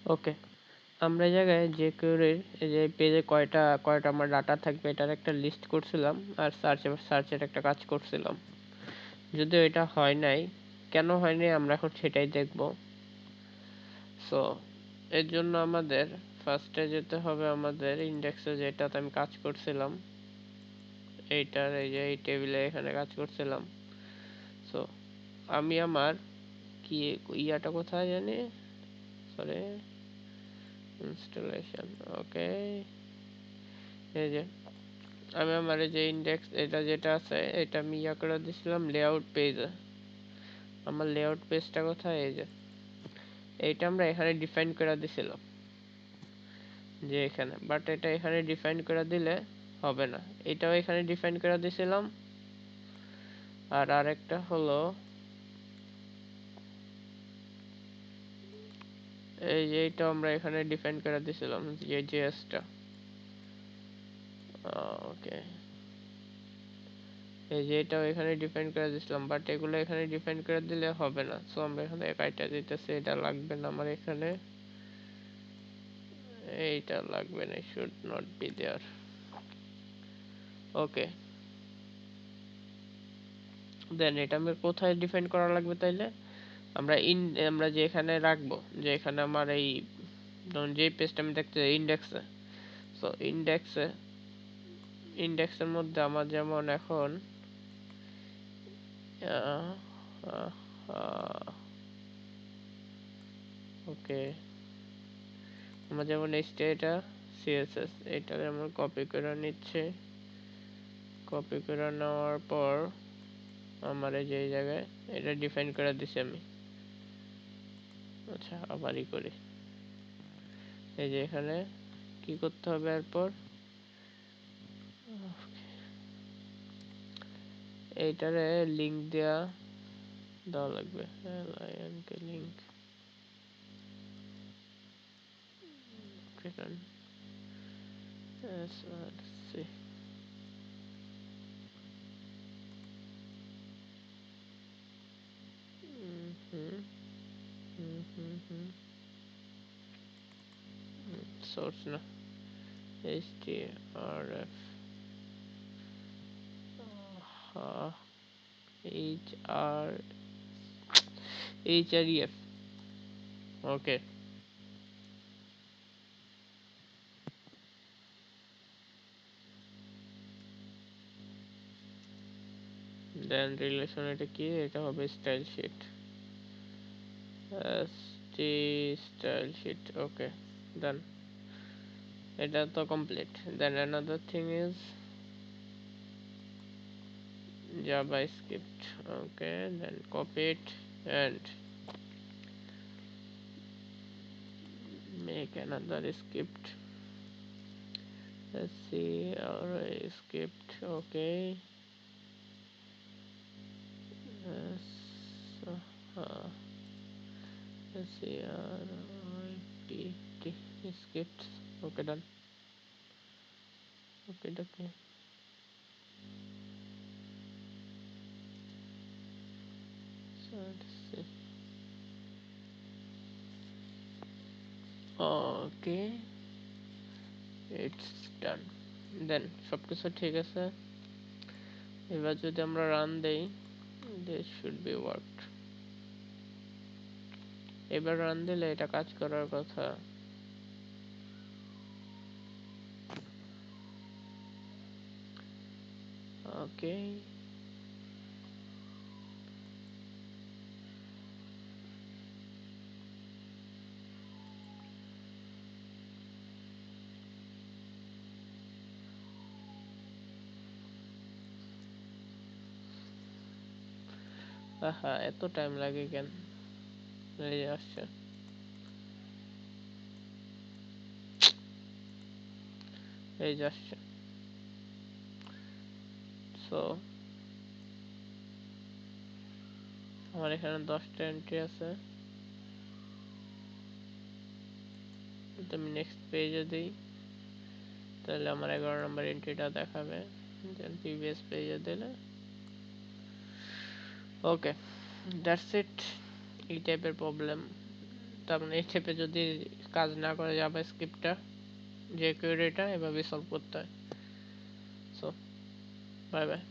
ওকে, আমরা এই জায়গায় যে query এই যে পেজে কয়টা কয়টা আমার ডাটা থাকবে এটার একটা লিস্ট করছিলাম আর সার্চের একটা কাজ করছিলাম। যদিও এটা হয় নাই, কেন হয় নাই আমরা এখন সেটাই দেখব। সো এর জন্য আমাদের ফার্স্টে যেতে হবে আমাদের ইন্ডেক্সে, যেটাতে আমি কাজ করছিলাম এইটার এই যে এই টেবিলে এখানে কাজ করছিলাম। সো আমি আমার কি ইয়াটা কোথায় জানি, সরি, ইনস্টলেশন। ওকে, এই যে আমি আমার এই যে ইন্ডেক্স এটা যেটা আছে এটা আমি ইয়া করে দিছিলাম লেআউট পেজে। আমার লেআউট পেজটা কোথায়, এই যে এইটা আমরা এখানে ডিফাইন করে দিছিলাম যে এখানে, বাট এটা এখানে ডিফাইন করে দিলে হবে না, এটাও এখানে ডিফাইন করে দিছিলাম। আর আরেকটা হলো এই যে এইটা আমরা এখানে ডিফাইন করে দিছিলাম যে জেএসটা। ওকে, এই যে এটাও এখানে ডিফাইন করে দিছিলাম, বাট এগুলো এখানে ডিফাইন করে দিলে হবে না। সো আমরা এখানে কাইটা দিতেছি, এটা লাগবে না আমার এখানে, এইটা লাগবে না, শুড নট বি দেয়ার। ওকে, দেন এটা আমরা কোথায় ডিফাইন করা লাগবে তাইলে, আমরা যে এখানে রাখবো, যে এখানে আমার এই ধরুন যে পেজটা আমি দেখতে ইন্ডেক্সে, সো ইন্ডেক্সের মধ্যে আমার যেমন এখন ওকে, আমার যেমন এটা সিএসএস, এটা যেমন কপি করে নিচ্ছে, কপি করে নেওয়ার পর আমার এই যে এই জায়গায় এটা ডিফাইন করে দিছি আমি। আচ্ছা, আবারই করি, এই যে এখানে কি করতে হবে এরপর, এইটারে লিংক দেওয়া লাগবে, লাইনকে link, okay done, SRC, source না, href, href, ওকে, দেন রিলেশন এটা কি, এটা হবে style sheet, style sheet, okay done, এটা তো complete. Then another thing is JavaScript, okay, then copy it and make another script. Let's see our script, okay. Yes, let's see our IPT script, okay done, okay. So let's see, okay, it's done. Then সবকিছু ঠিক আছে, এবার যদি আমরা run দেই, this should be worked. এবার run দিলে এটা কাজ করার কথা। ওকে, আহা এত টাইম লাগে কেন, এই যে আসছে, এই যে আসছে। সো আমার এখানে 10টা এন্ট্রি আছে, যদি আমি নেক্সট পেজে দিই তাহলে আমার 11 নম্বর এন্ট্রিটা দেখাবে, দেন প্রিভিয়াস পেজে দিলে ওকে, দ্যাটস ইট। এই টাইপের প্রবলেম তার মানে এই টাইপের যদি কাজ না করে জাভাস্ক্রিপ্টটা, যে কোয়েরিটা এভাবে সলভ করতে হয়। So bye bye.